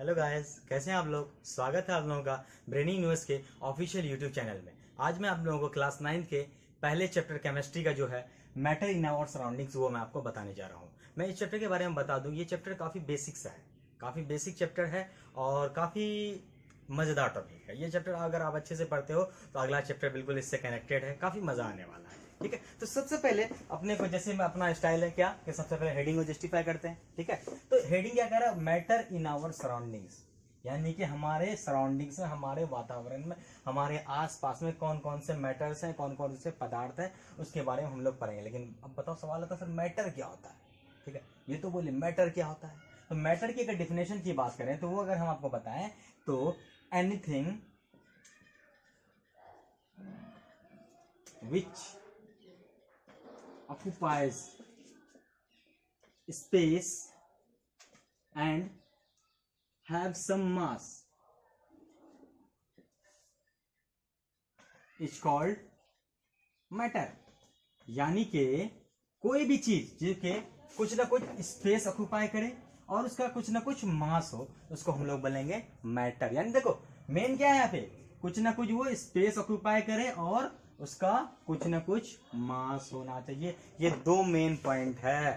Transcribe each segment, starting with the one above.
Hello guys, कैसे हैं आप लोग। स्वागत है आप लोगों का ब्रेनी न्यूज़ के ऑफिशियल यूट्यूब चैनल में। आज मैं आप लोगों को क्लास 9 के पहले चैप्टर केमिस्ट्री का जो है मैटर इन आवर सराउंडिंग्स वो मैं आपको बताने जा रहा हूँ। मैं इस चैप्टर के बारे में बता दूँ, ये चैप्टर काफ़ी बेसिक सा है, काफ़ी बेसिक चैप्टर है और काफ़ी मज़ेदार टॉपिक है। ये चैप्टर अगर आप अच्छे से पढ़ते हो तो अगला चैप्टर बिल्कुल इससे कनेक्टेड है, काफ़ी मज़ा आने वाला है। ठीक है, तो सबसे पहले अपने को जैसे मैं अपना स्टाइल है क्या कि सबसे पहले हेडिंग को जस्टिफाई करते हैं। ठीक है, तो हेडिंग क्या कह रहा है, मैटर इन आवर सराउंडिंग्स, यानी कि हमारे सराउंडिंग्स में, हमारे वातावरण में, हमारे आसपास में कौन कौन से मैटर्स हैं, कौन कौन से पदार्थ हैं, उसके बारे में हम लोग पढ़ेंगे। लेकिन अब बताओ, सवाल आता है सर मैटर क्या होता है। ठीक है, ये तो बोले मैटर क्या होता है। तो मैटर की अगर डिफिनेशन की बात करें तो वो अगर हम आपको बताएं तो anything which occupies space and have some mass is called matter। यानी कि कोई भी चीज जो कि कुछ ना कुछ स्पेस ऑक्यूपाई करे और उसका कुछ ना कुछ मास हो, उसको हम लोग बोलेंगे मैटर। यानी देखो मेन क्या है यहाँ पे, कुछ ना कुछ वो स्पेस ऑक्यूपाई करे और उसका कुछ ना कुछ मास होना चाहिए। ये दो मेन पॉइंट है।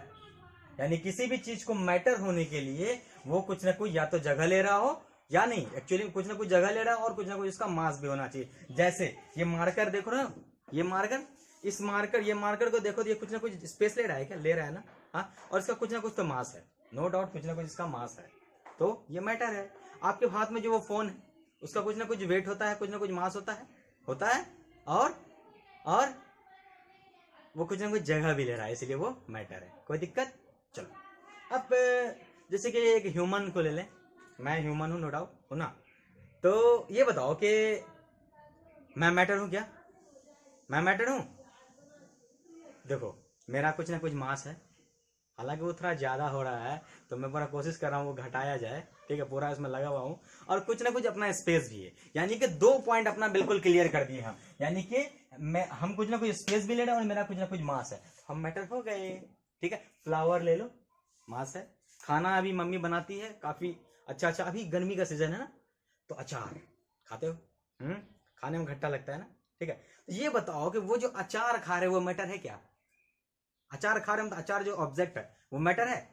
यानी किसी भी चीज को मैटर होने के लिए वो कुछ ना कुछ या तो जगह ले रहा हो या नहीं, एक्चुअली कुछ ना कुछ जगह ले रहा है और कुछ ना कुछ इसका मास भी होना चाहिए। जैसे ये मार्कर देखो ना, ये मार्कर, इस मार्कर, ये मार्कर को देखो तो ये कुछ ना कुछ स्पेस ले रहा है, क्या ले रहा है ना, हाँ, और इसका कुछ ना कुछ तो मास है, नो डाउट कुछ ना कुछ इसका मास है, तो ये मैटर है। आपके हाथ में जो वो फोन है उसका कुछ ना कुछ वेट होता है, कुछ ना कुछ मास होता है और वो कुछ ना कुछ जगह भी ले रहा है, इसलिए वो मैटर है। कोई दिक्कत। चलो अब जैसे कि एक ह्यूमन को ले लें, मैं ह्यूमन हूं, नो डाउट हूं ना, तो ये बताओ कि मैं मैटर हूं क्या, मैं मैटर हूं। देखो मेरा कुछ ना कुछ मास है, हालांकि वो थोड़ा ज्यादा हो रहा है तो मैं पूरा कोशिश कर रहा हूँ वो घटाया जाए। ठीक है, पूरा इसमें लगा हुआ हूँ और कुछ ना कुछ अपना स्पेस भी है। यानी कि दो पॉइंट अपना बिल्कुल क्लियर कर दिए हम, यानी कि हम कुछ ना कुछ स्पेस भी ले रहे हैं और मेरा कुछ ना कुछ मास है, हम मैटर हो गए। ठीक है, फ्लावर ले लो, मास है। खाना अभी मम्मी बनाती है काफी अच्छा अच्छा, अभी गर्मी का सीजन है ना, तो अचार खाते हो, खाने में खट्टा लगता है ना। ठीक है, तो ये बताओ कि वो जो अचार खा रहे वो मैटर है क्या, अचार खा रहे हैं तो अचार जो ऑब्जेक्ट है वो मैटर है,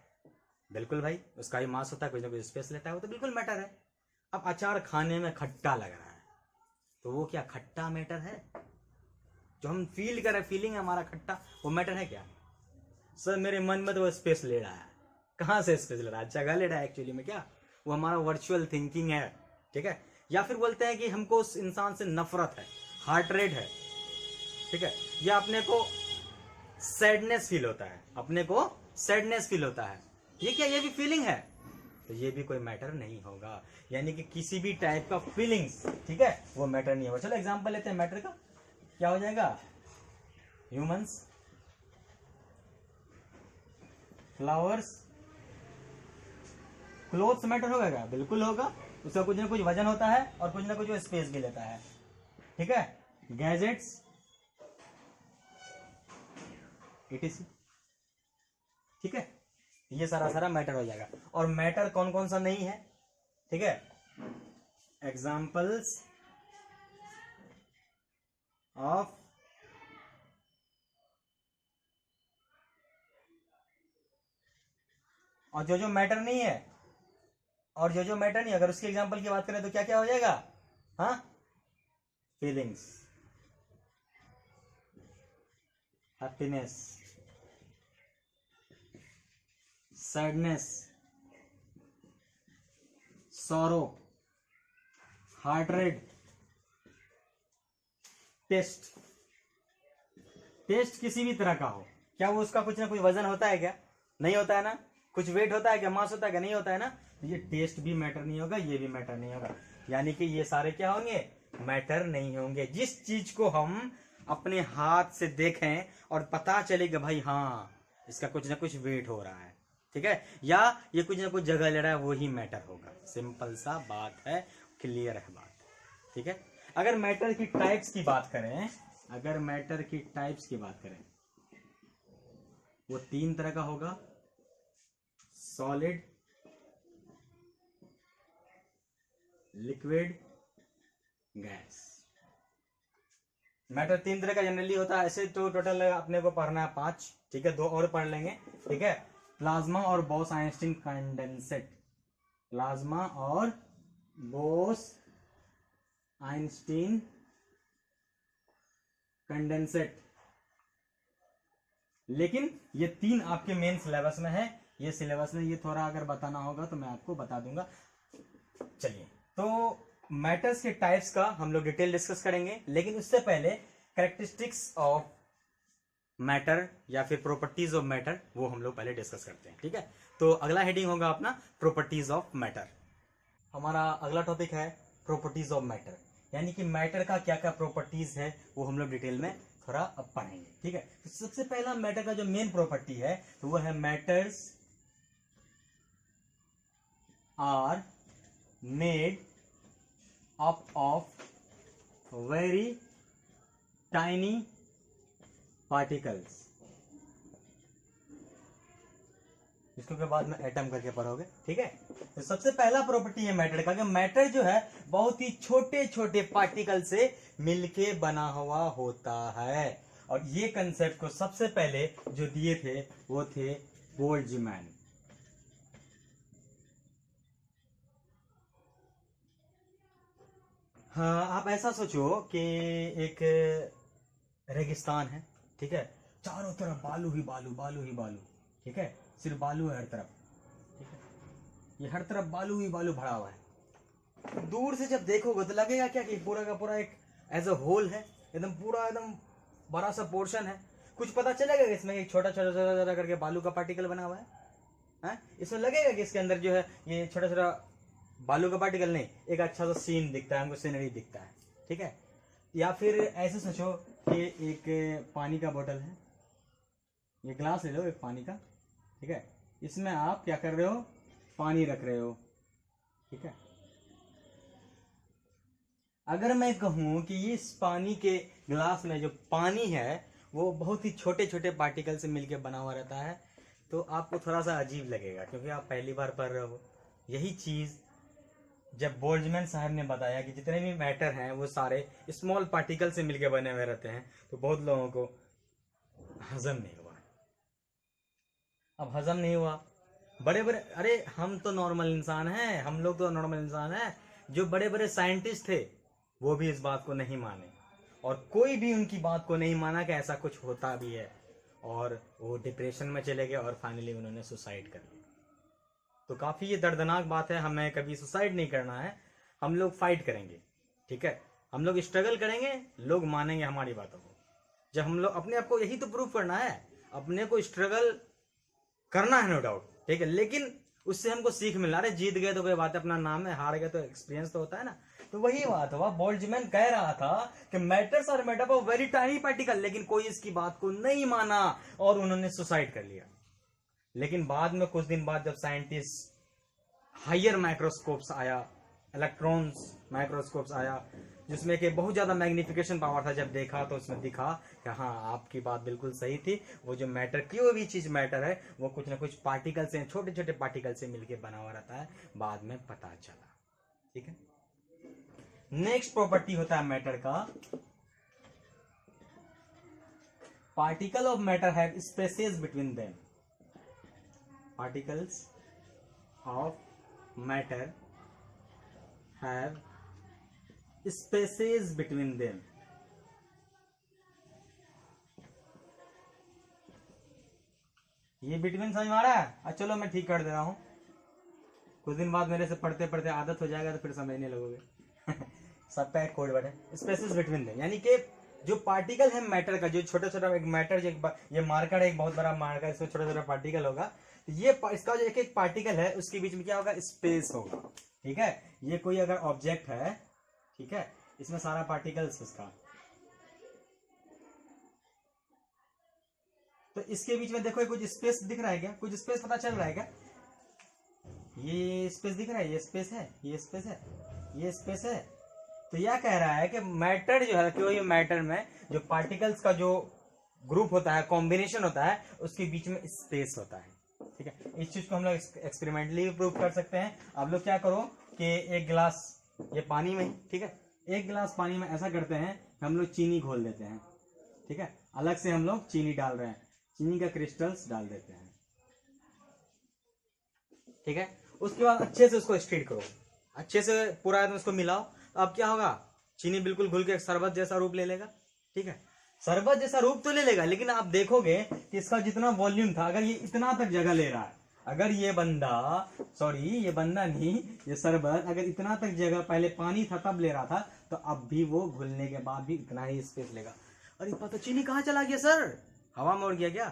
बिल्कुल भाई, उसका ही मास होता है, कुछ ना कुछ स्पेस लेता है, वो तो बिल्कुल मैटर है। अब अचार खाने में खट्टा लग रहा है तो वो क्या खट्टा मैटर है, जो हम फील कर रहे हैं, फीलिंग है हमारा खट्टा, वो मैटर है क्या। सर मेरे मन में तो वो स्पेस ले रहा है, कहाँ से स्पेस ले रहा है, जगह ले रहा है एक्चुअली में, क्या वो हमारा वर्चुअल थिंकिंग है। ठीक है, या फिर बोलते हैं कि हमको उस इंसान से नफरत है, हार्ट रेट है। ठीक है, या अपने को सैडनेस फील होता है, अपने को सैडनेस फील होता है, ये क्या, ये भी फीलिंग है, तो ये भी कोई मैटर नहीं होगा। यानी कि किसी भी टाइप का फीलिंग्स, ठीक है, वो मैटर नहीं होगा। चलो एग्जांपल लेते हैं मैटर का, क्या हो जाएगा, ह्यूमंस, फ्लावर्स, क्लोथ्स मैटर होगा क्या, बिल्कुल होगा, उसका कुछ ना कुछ वजन होता है और कुछ ना कुछ वो स्पेस भी लेता है। ठीक है, गैजेट्स, etc। ठीक है, ये सारा मैटर हो जाएगा। और मैटर कौन कौन सा नहीं है, ठीक है, एग्जाम्पल्स ऑफ और जो मैटर नहीं है, और जो मैटर नहीं, अगर उसके एग्जाम्पल की बात करें तो क्या क्या हो जाएगा, हाँ, feelings, happiness, sadness, sorrow, heart rate, taste. Taste किसी भी तरह का हो, क्या वो उसका कुछ ना कुछ वजन होता है क्या, नहीं होता है ना, कुछ वेट होता है क्या, मास होता है क्या, नहीं होता है ना, तो ये टेस्ट भी मैटर नहीं होगा, ये भी मैटर नहीं होगा। यानी कि ये सारे क्या होंगे, मैटर नहीं होंगे। जिस चीज को हम अपने हाथ से देखें और पता चलेगा भाई हाँ इसका कुछ ना कुछ वेट हो रहा है, ठीक है, या ये कुछ ना कुछ जगह ले रहा है, वही मैटर होगा। सिंपल सा बात है, क्लियर है बात। ठीक है, अगर मैटर की टाइप्स की बात करें, अगर मैटर की टाइप्स की बात करें वो तीन तरह का होगा, सॉलिड, लिक्विड, गैस। मैटर 3 तरह का जनरली होता है, ऐसे तो टोटल अपने को पढ़ना है 5, ठीक है, 2 और पढ़ लेंगे, ठीक है। प्लाज्मा और बोस आइंस्टीन कंडेंसेट, प्लाज्मा और बोस आइंस्टीन कंडेंसेट। लेकिन ये 3 आपके मेन सिलेबस में है, ये सिलेबस में, ये थोड़ा अगर बताना होगा तो मैं आपको बता दूंगा। चलिए, तो मैटर्स के टाइप्स का हम लोग डिटेल डिस्कस करेंगे, लेकिन उससे पहले कैरेक्टरिस्टिक्स ऑफ मैटर या फिर प्रॉपर्टीज ऑफ मैटर, वो हम लोग पहले डिस्कस करते हैं, ठीक है। तो अगला हेडिंग होगा अपना प्रॉपर्टीज ऑफ मैटर। हमारा अगला टॉपिक है प्रॉपर्टीज ऑफ मैटर, यानी कि मैटर का क्या क्या प्रॉपर्टीज है वो हम लोग डिटेल में थोड़ा अब पढ़ेंगे, ठीक है। तो सबसे पहला मैटर का जो मेन प्रॉपर्टी है तो वो है matters are made up of very tiny particles, इसको के बाद में एटम करके पढ़ोगे, ठीक है। तो सबसे पहला प्रॉपर्टी है मैटर का कि मैटर जो है बहुत ही छोटे छोटे पार्टिकल से मिलके बना हुआ होता है, और ये कंसेप्ट को सबसे पहले जो दिए थे वो थे बोल्ट्जमैन। हाँ, आप ऐसा सोचो कि एक रेगिस्तान है, ठीक है, चारों तरफ बालू ही बालू, बालू ही बालू, ठीक है, सिर्फ बालू है हर तरफ, ठीक है, ये हर तरफ बालू ही बालू भरा हुआ है। दूर से जब देखोगे तो लगेगा क्या कि पूरा का पूरा एक एज अ होल है, एकदम पूरा एकदम बड़ा सा पोर्शन है। कुछ पता चलेगा कि इसमें एक छोटा छोटा छोटा छोटा करके बालू का पार्टिकल बना हुआ है? इसमें लगेगा कि इसके अंदर जो है ये छोटा छोटा बालू का पार्टिकल नहीं, एक अच्छा सा सीन दिखता है हमको, सीनरी दिखता है, ठीक है। या फिर ऐसे सोचो कि एक पानी का बोतल है, ये ग्लास ले लो एक पानी का, ठीक है, इसमें आप क्या कर रहे हो, पानी रख रहे हो, ठीक है। अगर मैं कहूं कि ये इस पानी के ग्लास में जो पानी है वो बहुत ही छोटे छोटे पार्टिकल से मिलकर बना हुआ रहता है, तो आपको थोड़ा सा अजीब लगेगा, क्योंकि आप पहली बार पढ़ रहे हो। यही चीज जब बोल्ट्जमैन साहब ने बताया कि जितने भी मैटर हैं वो सारे स्मॉल पार्टिकल से मिलकर बने हुए रहते हैं, तो बहुत लोगों को हजम नहीं हुआ। अब हजम नहीं हुआ, बड़े बड़े, अरे हम तो नॉर्मल इंसान हैं, हम लोग तो नॉर्मल इंसान हैं, जो बड़े बड़े साइंटिस्ट थे वो भी इस बात को नहीं माने, और कोई भी उनकी बात को नहीं माना कि ऐसा कुछ होता भी है, और वो डिप्रेशन में चले गए और फाइनली उन्होंने सुसाइड कर लिया। तो काफी ये दर्दनाक बात है, हमें कभी सुसाइड नहीं करना है, हम लोग फाइट करेंगे, ठीक है, हम लोग स्ट्रगल करेंगे, लोग मानेंगे हमारी बातों को। जब हम लोग अपने आप को, यही तो प्रूव करना है, अपने को स्ट्रगल करना है, नो डाउट, ठीक है, लेकिन उससे हमको सीख मिल रहा है। जीत गए तो कोई बात है, अपना नाम है, हार गए तो एक्सपीरियंस तो होता है ना। तो वही बात हुआ, बोल्ट्जमैन कह रहा था कि matters are made up of very tiny particle, लेकिन कोई इसकी बात को नहीं माना और उन्होंने सुसाइड कर लिया। लेकिन बाद में कुछ दिन बाद जब साइंटिस्ट हायर माइक्रोस्कोप्स आया, इलेक्ट्रॉन्स माइक्रोस्कोप्स आया, जिसमें कि बहुत ज्यादा मैग्निफिकेशन पावर था, जब देखा तो उसमें दिखा कि हाँ आपकी बात बिल्कुल सही थी, वो जो मैटर, कोई भी चीज मैटर है वो कुछ ना कुछ पार्टिकल से, छोटे छोटे पार्टिकल से मिलकर बना हुआ रहता है, बाद में पता चला, ठीक है। नेक्स्ट प्रॉपर्टी होता है मैटर का, particle of matter have spaces between them, particles of matter have spaces between them। ये बिटवीन समझ में आ रहा है? अच्छा चलो मैं ठीक कर दे रहा हूं, कुछ दिन बाद मेरे से पढ़ते पढ़ते आदत हो जाएगा तो फिर समझने लगोगे। सबका एक कोड वर्ड है, स्पेसेस बिटवीन देम, यानी कि जो पार्टिकल है मैटर का, जो छोटा छोटा एक मैटर, जो ये मार्कर है, एक बहुत बड़ा मार्कर, इसमें छोटा छोटा पार्टिकल होगा, तो ये इसका जो एक एक पार्टिकल है उसके बीच में क्या होगा, स्पेस होगा, ठीक है। ये कोई अगर ऑब्जेक्ट है, ठीक है, इसमें सारा पार्टिकल्स इसका, तो इसके बीच में देखो कुछ स्पेस दिख रहा है क्या, कुछ स्पेस पता चल रहा है क्या, ये स्पेस दिख रहा है, ये स्पेस है, ये स्पेस है, ये स्पेस है। तो यह कह रहा है कि मैटर जो है, कोई मैटर में जो पार्टिकल्स का जो ग्रुप होता है, कॉम्बिनेशन होता है, उसके बीच में स्पेस होता है, ठीक है। इस चीज को हम लोग एक्सपेरिमेंटली प्रूव कर सकते हैं। आप लोग क्या करो कि एक गिलास ये पानी में, ठीक है, एक गिलास पानी में ऐसा करते हैं कि हम लोग चीनी घोल देते हैं, ठीक है, अलग से हम लोग चीनी डाल रहे हैं, चीनी का क्रिस्टल्स डाल देते हैं, ठीक है। उसके बाद अच्छे से उसको स्ट्रेट करो, अच्छे से पूरा एकदम उसको मिलाओ। तो अब क्या होगा, चीनी बिल्कुल घुल के शरबत जैसा रूप ले लेगा, ठीक है, शरबत जैसा रूप तो ले लेगा, लेकिन आप देखोगे कि इसका जितना वॉल्यूम था, अगर ये इतना तक जगह ले रहा है, अगर ये बंदा नहीं, ये शरबत अगर इतना तक जगह पहले पानी था तब ले रहा था, तो अब भी वो घुलने के बाद भी इतना ही स्पेस लेगा। अरे पता चीनी कहाँ चला गया सर, हवा में उड़ गया क्या?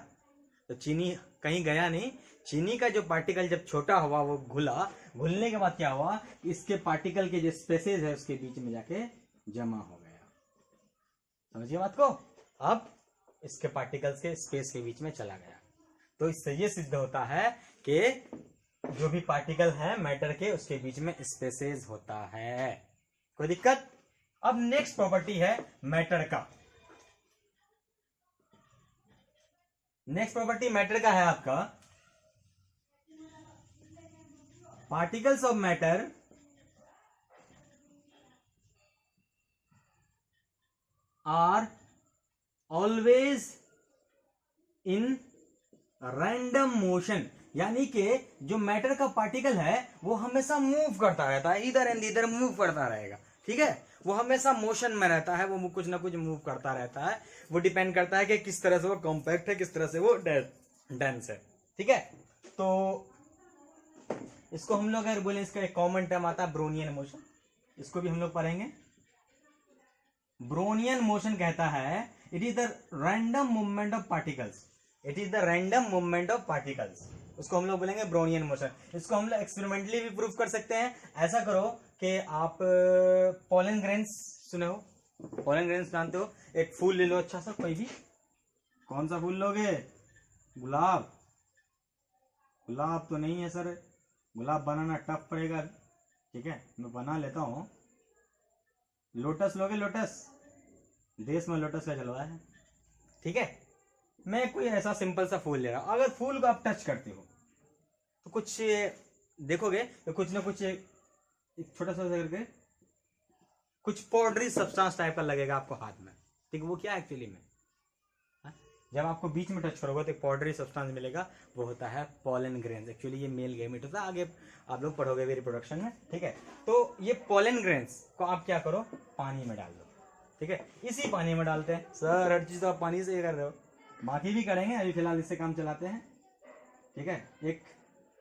तो चीनी कहीं गया नहीं, चीनी का जो पार्टिकल जब छोटा हुआ वो घुलने के बाद क्या हुआ, इसके पार्टिकल के जो स्पेसेस है उसके बीच में जाके जमा हो गया। समझिए बात को, अब इसके पार्टिकल्स के स्पेस के बीच में चला गया। तो इससे ये सिद्ध होता है कि जो भी पार्टिकल है मैटर के, उसके बीच में स्पेसेस होता है। कोई दिक्कत? अब नेक्स्ट प्रॉपर्टी है मैटर का। नेक्स्ट प्रॉपर्टी मैटर का है आपका, particles of matter are always in random motion, यानी कि जो मैटर का पार्टिकल है वो हमेशा मूव करता रहता है, इधर एंड इधर मूव करता रहेगा, ठीक है, वो हमेशा मोशन में रहता है, वो कुछ ना कुछ मूव करता रहता है। वो डिपेंड करता है कि किस तरह से वो कॉम्पैक्ट है, किस तरह से वो डेंस है, ठीक है। तो इसको हम लोग अगर बोले, इसका एक कॉमन टर्म आता है ब्रोनियन मोशन, इसको भी हम लोग पढ़ेंगे। ब्रोनियन मोशन कहता है it is the random movement of particles, it is the random movement of particles, उसको हम लोग बोलेंगे ब्रोनियन मोशन। इसको हम लोग एक्सपेरिमेंटली भी प्रूव कर सकते हैं। ऐसा करो कि आप पॉलन ग्रेन्स सुने हो, पॉलन ग्रेन्स जानते हो, एक फूल ले लो अच्छा सा, कोई भी, कौन सा फूल लोगे? गुलाब? गुलाब तो नहीं है सर, गुलाब बनाना टफ पड़ेगा, ठीक है, मैं बना लेता हूं। लोटस लोगे? लोटस, देश में लोटस का जलवा है, ठीक है। मैं कोई ऐसा सिंपल सा फूल ले रहा हूं, अगर फूल को आप टच करते हो तो कुछ देखोगे तो कुछ ना कुछ एक छोटा सा करके कुछ पाउडरी सब्सटेंस टाइप का लगेगा आपको हाथ में, ठीक है। वो क्या एक्चुअली में, जब आपको बीच में टच करोगे तो एक पाउडरी सब्सटेंस मिलेगा, वो होता है पॉलन ग्रेन्स। एक्चुअली ये मेल गैमेट होता है, आगे आप लोग पढ़ोगे भी रिप्रोडक्शन में, ठीक है। तो ये पॉलन ग्रेन्स को आप क्या करो, पानी में डाल दो, ठीक है। इसी पानी में डालते हैं सर, हर चीज तो आप पानी से ही कर रहे हो, बाकी भी करेंगे, अभी फिलहाल इससे काम चलाते हैं, ठीक है। एक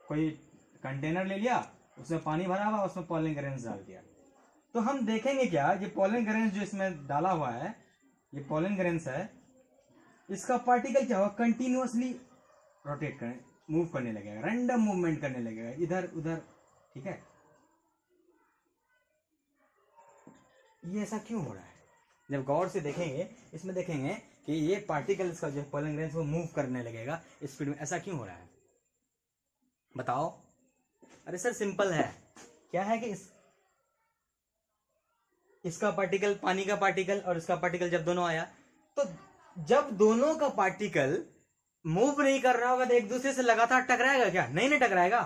कोई कंटेनर ले लिया, उसमें पानी भरा हुआ, उसमें पॉलन ग्रेन्स डाल दिया, तो हम देखेंगे क्या, ये पॉलन ग्रेन्स जो इसमें डाला हुआ है, ये पॉलन ग्रेन्स है, इसका पार्टिकल क्या होगा, कंटिन्यूअसली रोटेट करने, मूव करने लगेगा, रैंडम मूवमेंट करने लगेगा इधर उधर, ठीक है। ये ऐसा क्यों हो रहा है? जब गौर से देखेंगे, इसमें देखेंगे कि ये पार्टिकल का जो पॉलन ग्रेन्स वो मूव करने लगेगा स्पीड में, ऐसा क्यों हो रहा है बताओ? अरे सर सिंपल है, क्या है कि इसका पार्टिकल, पानी का पार्टिकल और इसका पार्टिकल जब दोनों आया, तो जब दोनों का पार्टिकल मूव नहीं कर रहा होगा तो एक दूसरे से लगातार टकराएगा क्या? नहीं टकराएगा।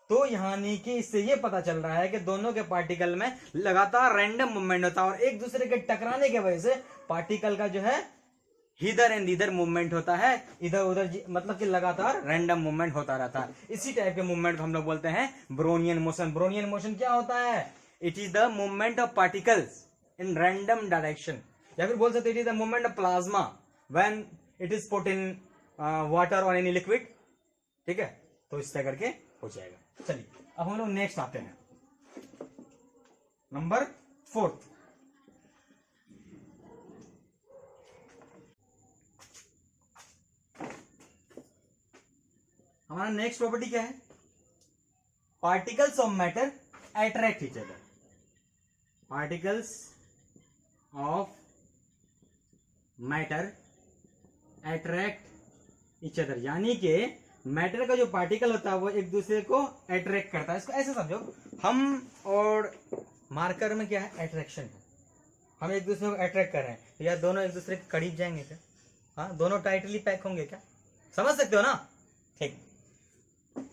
तो यानी कि इससे ये पता चल रहा है कि दोनों के पार्टिकल में लगातार रैंडम मूवमेंट होता है, और एक दूसरे के टकराने की वजह से पार्टिकल का जो है इधर एंड इधर मूवमेंट होता है, इधर उधर, मतलब कि लगातार रैंडम मूवमेंट होता रहता है। इसी टाइप के मूवमेंट को हम लोग बोलते हैं ब्रोनियन मोशन। ब्रोनियन मोशन क्या होता है? It is the movement of particles in random direction, या फिर बोल सकते it is the movement of plasma when it is put in water और एनी लिक्विड, ठीक है। तो इस तरह करके हो जाएगा। चलिए अब हम लोग नेक्स्ट आते हैं, नंबर 4। हमारा नेक्स्ट प्रॉपर्टी क्या है? Particles of matter attract each other. Particles of matter attract each other, यानी कि मैटर का जो पार्टिकल होता है वो एक दूसरे को अट्रैक्ट करता है। इसको ऐसे समझो, हम और मार्कर में क्या है? अट्रैक्शन है। हम एक दूसरे को अट्रैक्ट कर रहे हैं, तो यार दोनों एक दूसरे के करीब जाएंगे क्या? हाँ, दोनों टाइटली पैक होंगे क्या? समझ सकते हो ना? ठीक।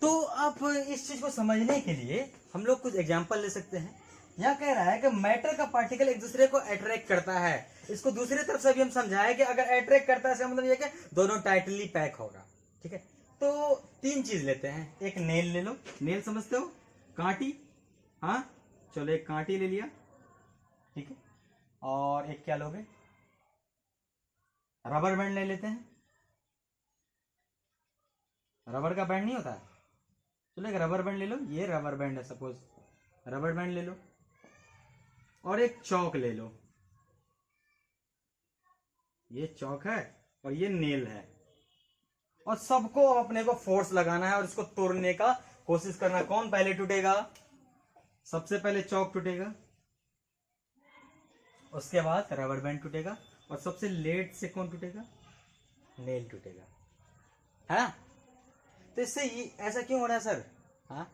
तो आप इस चीज को समझने के लिए हम लोग कुछ एग्जाम्पल ले सकते हैं यहाँ कह रहा है कि मैटर का पार्टिकल एक दूसरे को अट्रैक्ट करता है। इसको दूसरी तरफ से भी हम समझाएं कि अगर अट्रैक्ट करता है इसका मतलब ये कि दोनों टाइटली पैक होगा। ठीक है, तो तीन चीज लेते हैं। एक नेल ले लो, नेल समझते हो, कांटी। हाँ चलो, एक कांटी ले लिया। ठीक है, और एक क्या लोगे, रबर बैंड ले लेते हैं। रबर का बैंड नहीं होता है, चलो एक रबर बैंड ले लो। ये रबर बैंड है, सपोज रबर बैंड ले लो। और एक चौक ले लो, ये चौक है और ये नेल है। और सबको अपने को फोर्स लगाना है और इसको तोड़ने का कोशिश करना। कौन पहले टूटेगा? सबसे पहले चौक टूटेगा, उसके बाद रबर बैंड टूटेगा, और सबसे लेट से कौन टूटेगा? नेल टूटेगा। है, तो इससे ऐसा क्यों हो रहा है सर? हाँ,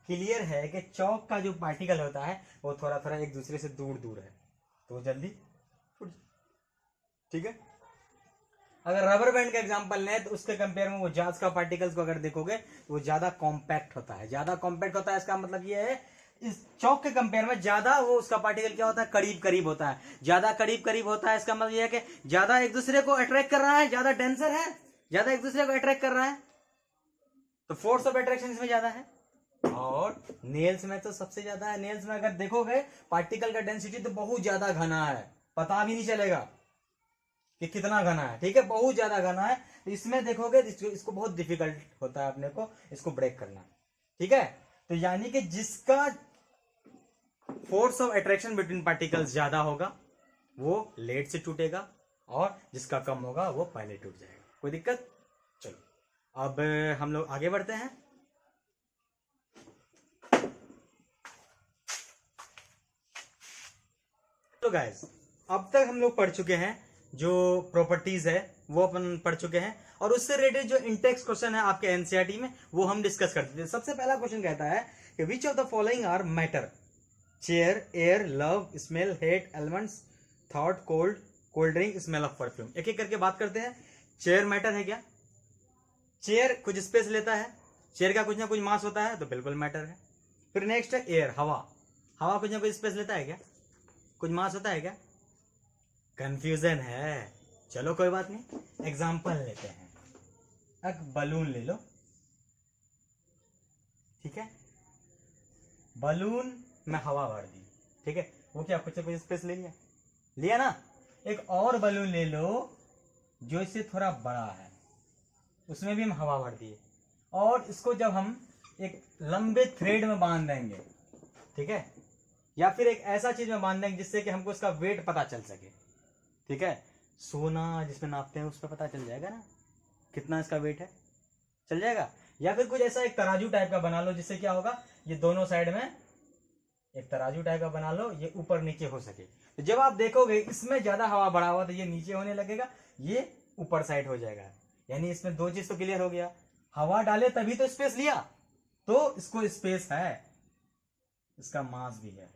क्लियर है कि चौक का जो पार्टिकल होता है वो थोड़ा थोड़ा एक दूसरे से दूर दूर है, तो वो जल्दी टूट। ठीक है, अगर रबर बैंड का एग्जांपल लें तो उसके कंपेयर में वो जाज का पार्टिकल्स को अगर देखोगे तो वो ज्यादा कॉम्पैक्ट होता है। ज्यादा कॉम्पैक्ट होता है इसका मतलब ये है, इस चौक के कंपेयर में ज्यादा वो उसका पार्टिकल क्या होता है? करीब करीब होता है। ज्यादा करीब करीब होता है इसका मतलब ये है कि ज्यादा एक दूसरे को अट्रैक्ट कर रहा है, ज्यादा डेंसर है, ज्यादा एक दूसरे को अट्रैक्ट कर रहा है, तो फोर्स ऑफ अट्रैक्शन इसमें ज्यादा है। और नेल्स में तो सबसे ज्यादा है। नेल्स में अगर देखोगे पार्टिकल का डेंसिटी तो बहुत ज्यादा घना है, पता भी नहीं चलेगा कि कितना घना है। ठीक है, बहुत ज्यादा घना है। तो इसमें देखोगे इसको बहुत डिफिकल्ट होता है अपने को इसको ब्रेक करना। ठीक है, तो यानी कि जिसका force of attraction between particles ज्यादा होगा वो लेट से टूटेगा, और जिसका कम होगा वो पहले टूट जाएगा। कोई दिक्कत? चलो अब हम लोग आगे बढ़ते हैं। तो गाइस, अब तक हम लोग पढ़ चुके हैं जो प्रॉपर्टीज है वो अपन पढ़ चुके हैं, और उससे रिलेटेड जो इंटेक्स क्वेश्चन है आपके एनसीईआरटी में वो हम डिस्कस करते थे। सबसे पहला क्वेश्चन कहता है कि which of the following are matter? Chair, air, love, smell, hate, elements, thought, cold, cold drink, smell of perfume. एक एक करके बात करते हैं। चेयर मैटर है क्या? चेयर कुछ स्पेस लेता है, चेयर का कुछ ना कुछ मास होता है, तो बिल्कुल मैटर है। फिर नेक्स्ट है एयर, हवा। हवा कुछ ना कुछ स्पेस लेता है क्या? कुछ मास होता है क्या? कंफ्यूजन है, चलो कोई बात नहीं। एग्जाम्पल लेते हैं, एक बलून ले लो। ठीक है, बलून में हवा भर दी। ठीक है, वो क्या कुछ कुछ स्पेस ले लिया? लिया ना। एक और बलून ले लो जो इससे थोड़ा बड़ा है, उसमें भी हम हवा भर दिए, और इसको जब हम एक लंबे थ्रेड में बांध देंगे, ठीक है, या फिर एक ऐसा चीज में बांध देंगे जिससे कि हमको इसका वेट पता चल सके। ठीक है, सोना जिसमें नापते हैं उस पर पता चल जाएगा ना कितना इसका वेट है, चल जाएगा। या फिर कुछ ऐसा एक तराजू टाइप का बना लो जिससे क्या होगा, ये दोनों साइड में एक तराजू टाइप का बना लो, ये ऊपर नीचे हो सके। तो जब आप देखोगे इसमें ज्यादा हवा बढ़ा हुआ तो ये नीचे होने लगेगा, ये ऊपर साइड हो जाएगा। यानी इसमें दो चीज तो क्लियर हो गया, हवा डाले तभी तो स्पेस लिया, तो इसको स्पेस है, इसका मास भी है।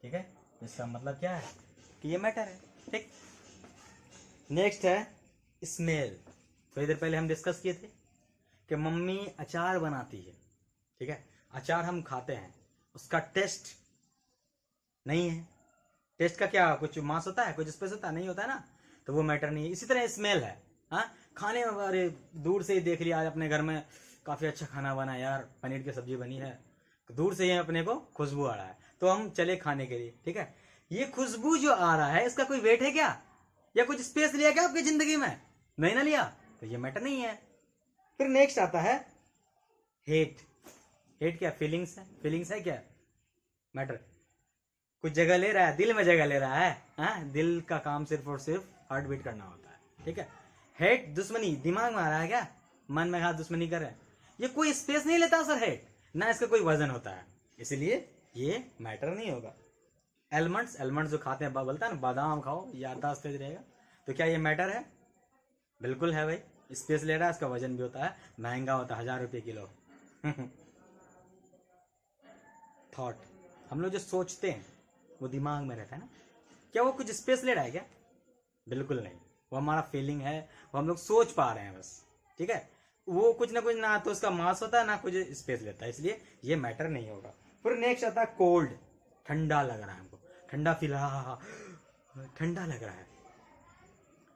ठीक है, इसका मतलब क्या है कि ये मैटर है। ठीक, नेक्स्ट है स्मेल। थोड़ी देर पहले हम डिस्कस किए थे कि मम्मी अचार बनाती है। ठीक है, अचार हम खाते हैं, उसका टेस्ट नहीं है। टेस्ट का क्या कुछ मास होता है, कुछ स्पेस होता है? नहीं होता है ना, तो वो मैटर नहीं है। इसी तरह स्मेल है। हाँ, खाने में अरे दूर से ही देख लिया, आज अपने घर में काफी अच्छा खाना बना यार, पनीर की सब्जी बनी है, तो दूर से ही अपने को खुशबू आ रहा है तो हम चले खाने के लिए। ठीक है, ये खुशबू जो आ रहा है इसका कोई वेट है क्या, या कुछ स्पेस लिया क्या आपकी जिंदगी में? नहीं ना लिया, तो ये मैटर नहीं है। फिर नेक्स्ट आता है हेट। हेट क्या? फीलिंग्स है। फीलिंग्स है क्या मैटर? कुछ जगह ले रहा है, दिल में जगह ले रहा है। हाँ, दिल का काम सिर्फ और सिर्फ हार्ट बीट करना होता है। ठीक है, हेट दुश्मनी, दिमाग में आ रहा है क्या, मन में हाथ दुश्मनी कर रहे हैं, ये कोई स्पेस नहीं लेता सर हेट, ना इसका कोई वजन होता है, इसलिए ये मैटर नहीं होगा। एलिमेंट्स, एलिमेंट्स जो खाते हैं, बोलता है ना बादाम खाओ याददाश्त तेज रहेगा, तो क्या ये मैटर है? बिल्कुल है भाई, स्पेस ले रहा है, इसका वजन भी होता है, महंगा होता है, 1000 रुपये किलो। थॉट, हम लोग जो सोचते हैं वो दिमाग में रहता है ना, क्या वो कुछ स्पेस ले रहा है क्या? बिल्कुल नहीं, वो हमारा फीलिंग है, वो हम लोग सोच पा रहे हैं बस। ठीक है, वो कुछ ना कुछ, ना तो उसका मास होता है ना कुछ स्पेस लेता है, इसलिए ये मैटर नहीं होगा। फिर नेक्स्ट आता है कोल्ड, ठंडा लग रहा है हमको, ठंडा फील, ठंडा लग रहा है,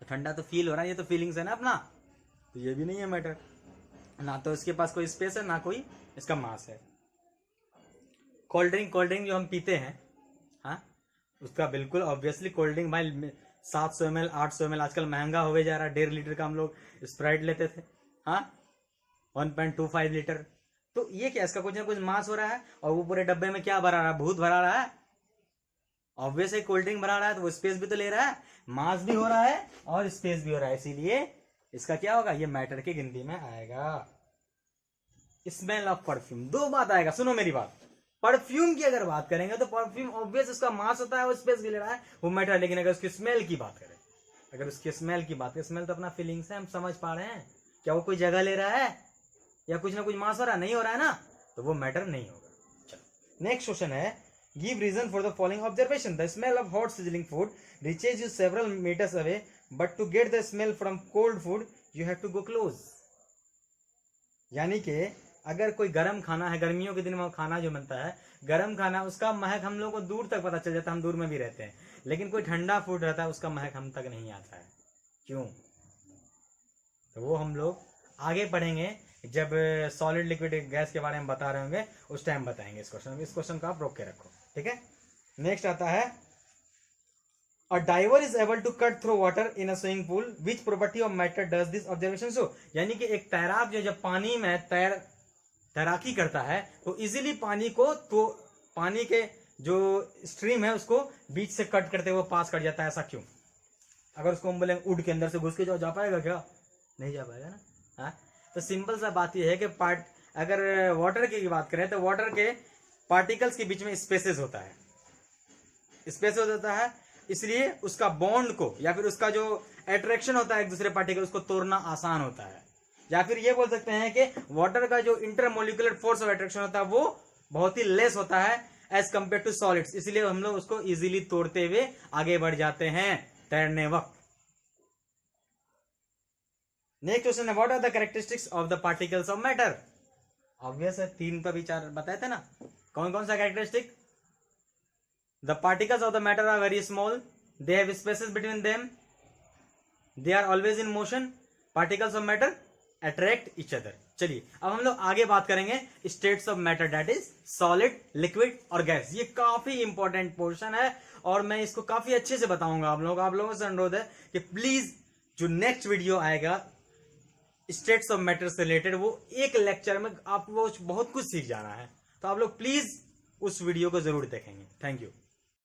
ठंडा तो फील हो रहा है, ये तो फीलिंग्स है ना अपना, तो ये भी नहीं है मैटर, ना तो इसके पास कोई स्पेस है ना कोई इसका मास है। कोल्ड ड्रिंक जो हम पीते हैं, हाँ, उसका बिल्कुल ऑब्वियसली कोल्ड ड्रिंक भाई 700 ml 800 ml आजकल महंगा हो जा रहा है, 1.5 लीटर का हम लोग स्प्राइट लेते थे, हाँ 1.25 लीटर, तो ये क्या, इसका कुछ ना कुछ मास हो रहा है, और वो पूरे डब्बे में क्या भरा रहा है, भूत भरा रहा है, ऑब्वियस है कोल्ड ड्रिंक भरा रहा है तो वो स्पेस भी तो ले रहा है, मास भी हो रहा है और स्पेस भी हो रहा है, इसीलिए इसका क्या होगा, ये मैटर की गिनती में आएगा। स्मेल ऑफ परफ्यूम, दो बात आएगा, सुनो मेरी बात, परफ्यूम की अगर बात करेंगे तो परफ्यूम ऑब्वियस उसका मास होता है, वो स्पेस भी ले रहा है, वो मैटर, लेकिन अगर उसकी स्मेल की बात करें, अगर उसकी स्मेल की बात करें, स्मेल तो अपना फीलिंग्स है, हम समझ पा रहे हैं, क्या वो कोई जगह ले रहा है या कुछ ना कुछ मास हो रहा है, नहीं हो रहा है ना, तो वो मैटर नहीं होगा। चलो नेक्स्ट क्वेश्चन है, give reason for the following observation, the smell of hot sizzling food reaches you several metres away, but to get the smell from cold food you have to go close. यानी कि अगर कोई गर्म खाना है, गर्मियों के दिन में खाना जो बनता है गर्म खाना, उसका महक हम लोग को दूर तक पता चल जाता है, हम दूर में भी रहते हैं, लेकिन कोई ठंडा फूड रहता है उसका महक हम तक नहीं आता है, क्यों, तो वो हम लोग आगे पढ़ेंगे, जब सॉलिड लिक्विड गैस के बारे में बता रहे होंगे उस टाइम बताएंगे इस क्वेश्चन को आप रोक के रखो, ठीक है। नेक्स्ट आता है, A diver is able to cut through water in a swimming pool. Which property of matter does this observation show? यानी कि एक तैराक जो जब पानी में तैराकी करता है तो इजीली पानी को, तो पानी के जो स्ट्रीम है उसको बीच से कट करते हुए पास कर जाता है, ऐसा क्यों? अगर उसको हम बोले उड के अंदर से घुस के जा पाएगा क्या? नहीं जा पाएगा ना, हाँ। तो सिंपल सा बात यह है कि अगर वाटर की बात करें तो वाटर के पार्टिकल्स के बीच में स्पेसेस होता है, स्पेसेस होता है, इसलिए उसका बॉन्ड को या फिर उसका जो अट्रैक्शन होता है एक दूसरे पार्टिकल, उसको तोड़ना आसान होता है, या फिर ये बोल सकते हैं कि वाटर का जो इंटरमोलिकुलर फोर्स ऑफ अट्रैक्शन होता है वो बहुत ही लेस होता है एज कंपेयर टू सॉलिड्स, इसलिए हम लोग उसको इजीली तोड़ते हुए आगे बढ़ जाते हैं तैरने वक्त। नेक्स्ट क्वेश्चन है, what are the characteristics of the particles of matter? Obvious है, तीन का विचार बताए थे ना, कौन कौन सा characteristic? The particles of the matter are very small. They have spaces between them. They are always in motion. Particles of matter attract each other. चलिए अब हम लोग आगे बात करेंगे states of matter, that is solid, liquid और gas. ये काफी इंपॉर्टेंट पोर्शन है और मैं इसको काफी अच्छे से बताऊंगा आप लोगों से अनुरोध है कि प्लीज जो नेक्स्ट वीडियो आएगा स्टेट्स ऑफ मैटर से रिलेटेड, वो एक लेक्चर में आपको बहुत कुछ सीख जाना है, तो आप लोग प्लीज उस वीडियो को जरूर देखेंगे। Thank you.